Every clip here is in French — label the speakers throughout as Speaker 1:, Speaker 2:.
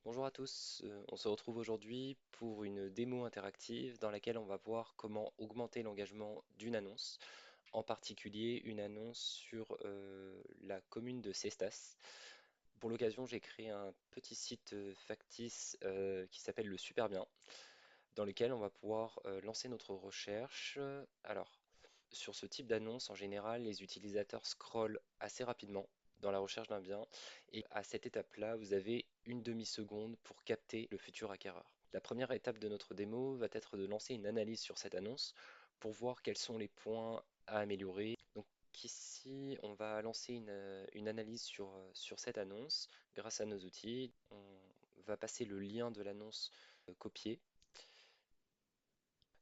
Speaker 1: Bonjour à tous, on se retrouve aujourd'hui pour une démo interactive dans laquelle on va voir comment augmenter l'engagement d'une annonce, en particulier une annonce sur la commune de Cestas. Pour l'occasion, j'ai créé un petit site factice qui s'appelle le Super Bien, dans lequel on va pouvoir lancer notre recherche. Alors, sur ce type d'annonce, en général, les utilisateurs scrollent assez rapidement dans la recherche d'un bien. Et à cette étape-là, vous avez une demi-seconde pour capter le futur acquéreur. La première étape de notre démo va être de lancer une analyse sur cette annonce pour voir quels sont les points à améliorer. Donc ici, on va lancer une analyse sur cette annonce grâce à nos outils. On va passer le lien de l'annonce copié.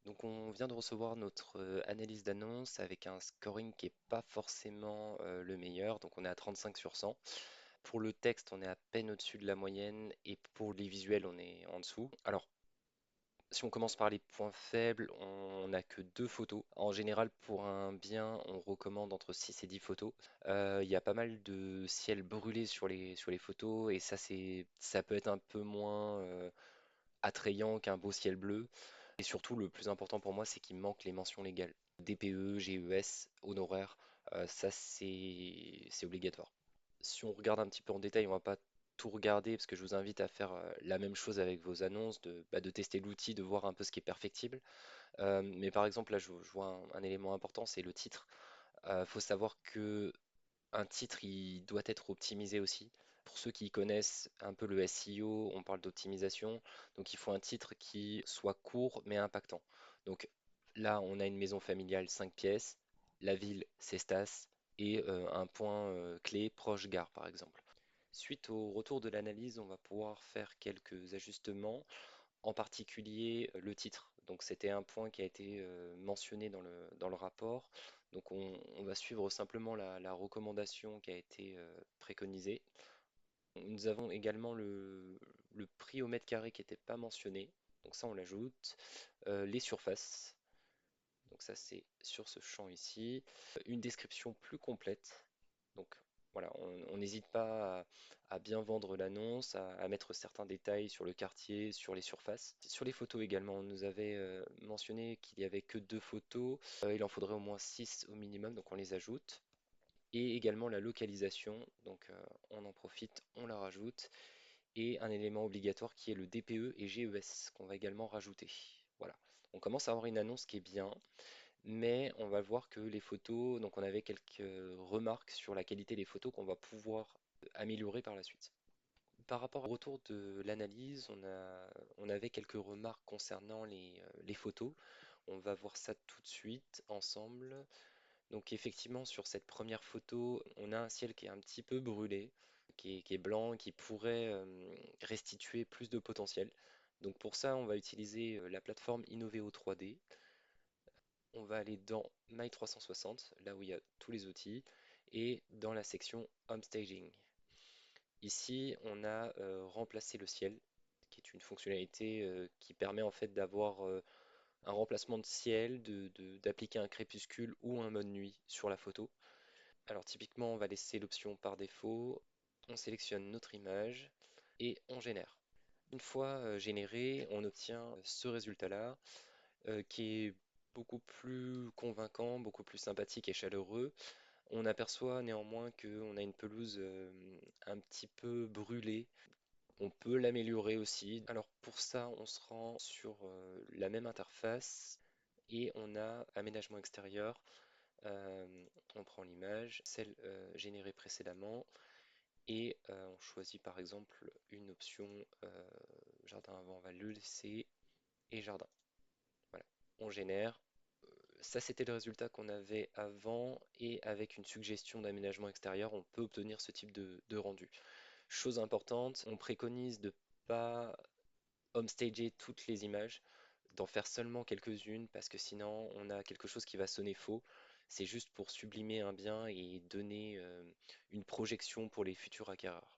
Speaker 1: Donc on vient de recevoir notre analyse d'annonce avec un scoring qui n'est pas forcément le meilleur, donc on est à 35 sur 100. Pour le texte, on est à peine au-dessus de la moyenne et pour les visuels, on est en dessous. Alors, si on commence par les points faibles, on n'a que deux photos. En général, pour un bien, on recommande entre 6 et 10 photos. Il y a pas mal de ciel brûlé sur les photos et ça peut être un peu moins attrayant qu'un beau ciel bleu. Et surtout, le plus important pour moi, c'est qu'il manque les mentions légales. DPE, GES, honoraires, ça c'est obligatoire. Si on regarde un petit peu en détail, on va pas tout regarder parce que je vous invite à faire la même chose avec vos annonces, de tester l'outil, de voir un peu ce qui est perfectible. Mais par exemple, là, je vois un élément important, c'est le titre. Il faut savoir que un titre, il doit être optimisé aussi. Pour ceux qui connaissent un peu le SEO, on parle d'optimisation. Donc il faut un titre qui soit court mais impactant. Donc là, on a une maison familiale 5 pièces, la ville, c'est Stas, et un point clé proche gare, par exemple. Suite au retour de l'analyse, on va pouvoir faire quelques ajustements, en particulier le titre. Donc c'était un point qui a été mentionné dans le rapport. Donc on va suivre simplement la recommandation qui a été préconisée. Nous avons également le prix au mètre carré qui n'était pas mentionné. Donc ça on l'ajoute. Les surfaces. Donc ça c'est sur ce champ ici. Une description plus complète. Donc voilà, on n'hésite pas à bien vendre l'annonce, à mettre certains détails sur le quartier, sur les surfaces. Sur les photos également, on nous avait mentionné qu'il n'y avait que deux photos. Il en faudrait au moins 6 au minimum, donc on les ajoute. Et également la localisation, donc on en profite, on la rajoute. Et un élément obligatoire qui est le DPE et GES qu'on va également rajouter. Voilà, on commence à avoir une annonce qui est bien, mais on va voir que les photos, donc on avait quelques remarques sur la qualité des photos qu'on va pouvoir améliorer par la suite. Par rapport au retour de l'analyse, on avait quelques remarques concernant les photos. On va voir ça tout de suite ensemble. Donc effectivement, sur cette première photo, on a un ciel qui est un petit peu brûlé, qui est blanc, qui pourrait restituer plus de potentiel. Donc pour ça, on va utiliser la plateforme Innoveo 3D. On va aller dans My 360, là où il y a tous les outils, et dans la section Home Staging. Ici, on a remplacé le ciel, qui est une fonctionnalité qui permet en fait d'avoir un remplacement de ciel, d'appliquer un crépuscule ou un mode nuit sur la photo. Alors typiquement, on va laisser l'option par défaut, on sélectionne notre image et on génère. Une fois généré, on obtient ce résultat-là qui est beaucoup plus convaincant, beaucoup plus sympathique et chaleureux. On aperçoit néanmoins qu'on a une pelouse un petit peu brûlée. On peut l'améliorer aussi. Alors pour ça, on se rend sur la même interface et on a aménagement extérieur. On prend l'image, celle générée précédemment, et on choisit par exemple une option jardin avant, on va le laisser, et jardin. Voilà, on génère. Ça, c'était le résultat qu'on avait avant, et avec une suggestion d'aménagement extérieur, on peut obtenir ce type de rendu. Chose importante, on préconise de pas homestager toutes les images, d'en faire seulement quelques-unes, parce que sinon on a quelque chose qui va sonner faux. C'est juste pour sublimer un bien et donner une projection pour les futurs acquéreurs.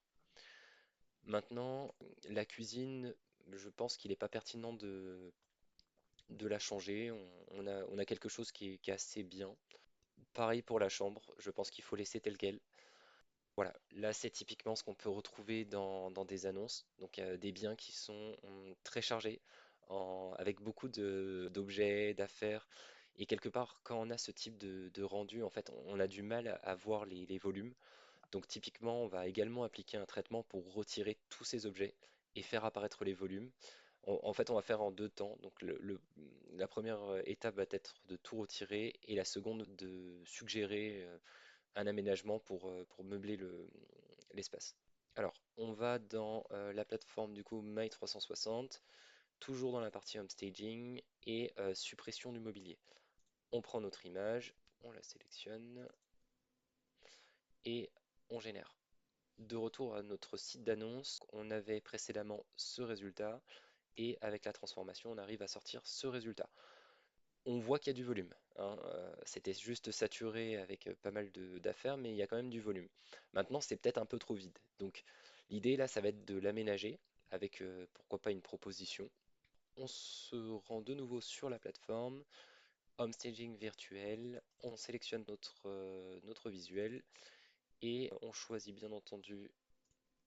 Speaker 1: Maintenant, la cuisine, je pense qu'il n'est pas pertinent de la changer. On a quelque chose qui est assez bien. Pareil pour la chambre, je pense qu'il faut laisser tel quel. Voilà, là c'est typiquement ce qu'on peut retrouver dans des annonces, donc des biens qui sont très chargés, avec beaucoup d'objets, d'affaires, et quelque part quand on a ce type de rendu, en fait on a du mal à voir les volumes, donc typiquement on va également appliquer un traitement pour retirer tous ces objets et faire apparaître les volumes. En fait on va faire en deux temps, donc la première étape va être de tout retirer et la seconde de suggérer un aménagement pour meubler l'espace. Alors, on va dans la plateforme du coup My 360, toujours dans la partie Home Staging et suppression du mobilier. On prend notre image, on la sélectionne et on génère. De retour à notre site d'annonce, on avait précédemment ce résultat et avec la transformation, on arrive à sortir ce résultat. On voit qu'il y a du volume, hein, c'était juste saturé avec pas mal d'affaires, mais il y a quand même du volume. Maintenant, c'est peut-être un peu trop vide. Donc, l'idée là, ça va être de l'aménager avec pourquoi pas une proposition. On se rend de nouveau sur la plateforme, Home Staging virtuel, on sélectionne notre visuel et on choisit bien entendu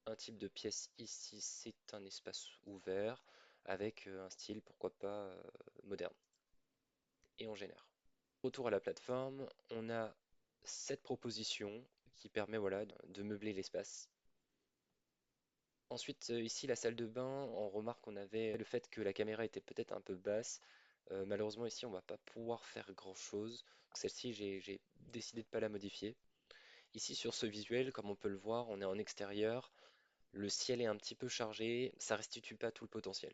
Speaker 1: un type de pièce ici, c'est un espace ouvert avec un style, pourquoi pas, moderne. Et on génère. Retour à la plateforme, on a cette proposition qui permet voilà, de meubler l'espace. Ensuite, ici, la salle de bain, on remarque qu'on avait le fait que la caméra était peut-être un peu basse. Malheureusement, ici, on va pas pouvoir faire grand-chose. Celle-ci, j'ai décidé de ne pas la modifier. Ici, sur ce visuel, comme on peut le voir, on est en extérieur. Le ciel est un petit peu chargé, ça restitue pas tout le potentiel.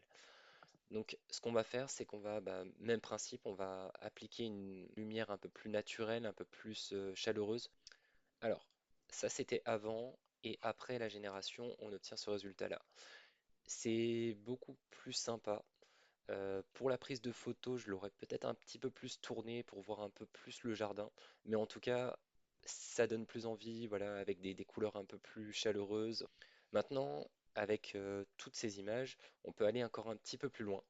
Speaker 1: Donc, ce qu'on va faire, c'est qu'on va, même principe, on va appliquer une lumière un peu plus naturelle, un peu plus chaleureuse. Alors, ça c'était avant et après la génération, on obtient ce résultat-là. C'est beaucoup plus sympa. Pour la prise de photo, je l'aurais peut-être un petit peu plus tourné pour voir un peu plus le jardin, mais en tout cas, ça donne plus envie, voilà, avec des couleurs un peu plus chaleureuses. Maintenant, avec toutes ces images, on peut aller encore un petit peu plus loin.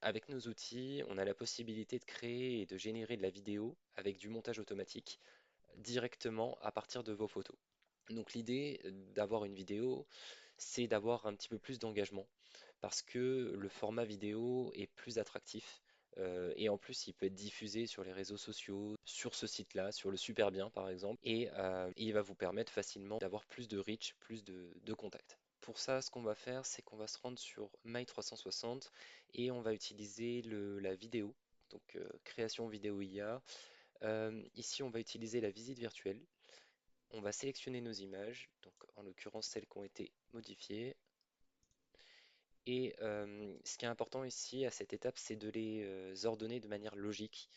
Speaker 1: Avec nos outils, on a la possibilité de créer et de générer de la vidéo avec du montage automatique directement à partir de vos photos. Donc l'idée d'avoir une vidéo, c'est d'avoir un petit peu plus d'engagement parce que le format vidéo est plus attractif et en plus il peut être diffusé sur les réseaux sociaux, sur ce site-là, sur le Super Bien par exemple, et il va vous permettre facilement d'avoir plus de reach, plus de contacts. Pour ça, ce qu'on va faire, c'est qu'on va se rendre sur My 360 et on va utiliser la vidéo, donc création vidéo IA. Ici, on va utiliser la visite virtuelle. On va sélectionner nos images, donc en l'occurrence celles qui ont été modifiées. Et ce qui est important ici à cette étape, c'est de les ordonner de manière logique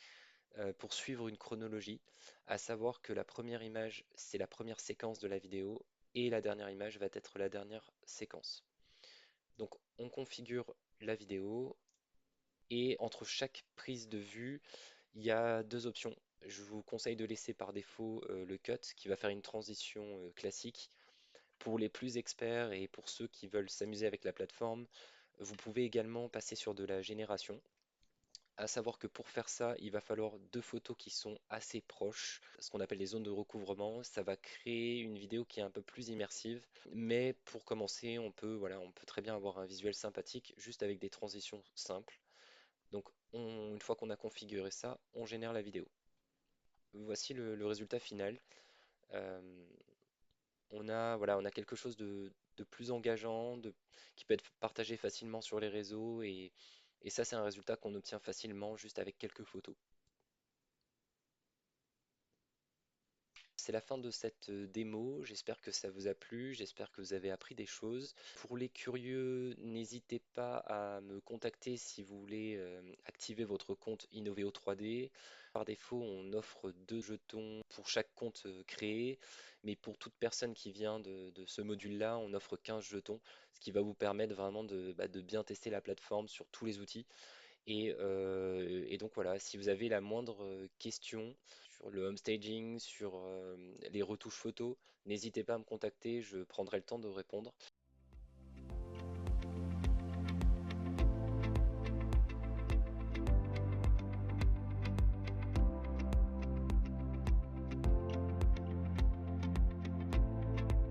Speaker 1: pour suivre une chronologie, à savoir que la première image, c'est la première séquence de la vidéo et la dernière image va être la dernière séquence. Donc on configure la vidéo et entre chaque prise de vue, il y a deux options. Je vous conseille de laisser par défaut le cut qui va faire une transition classique. Pour les plus experts et pour ceux qui veulent s'amuser avec la plateforme, vous pouvez également passer sur de la génération. À savoir que pour faire ça, il va falloir deux photos qui sont assez proches, ce qu'on appelle les zones de recouvrement. Ça va créer une vidéo qui est un peu plus immersive. Mais pour commencer, voilà, on peut très bien avoir un visuel sympathique juste avec des transitions simples. Donc une fois qu'on a configuré ça, on génère la vidéo. Voici le résultat final. Euh, voilà, on a quelque chose de plus engageant, qui peut être partagé facilement sur les réseaux et ça, c'est un résultat qu'on obtient facilement juste avec quelques photos. C'est la fin de cette démo. J'espère que ça vous a plu. J'espère que vous avez appris des choses. Pour les curieux, n'hésitez pas à me contacter si vous voulez activer votre compte Innoveo 3D. Par défaut, on offre 2 jetons pour chaque compte créé. Mais pour toute personne qui vient de ce module-là, on offre 15 jetons, ce qui va vous permettre vraiment de bien tester la plateforme sur tous les outils. Et donc voilà, si vous avez la moindre question sur le home staging, sur les retouches photos, n'hésitez pas à me contacter, je prendrai le temps de répondre.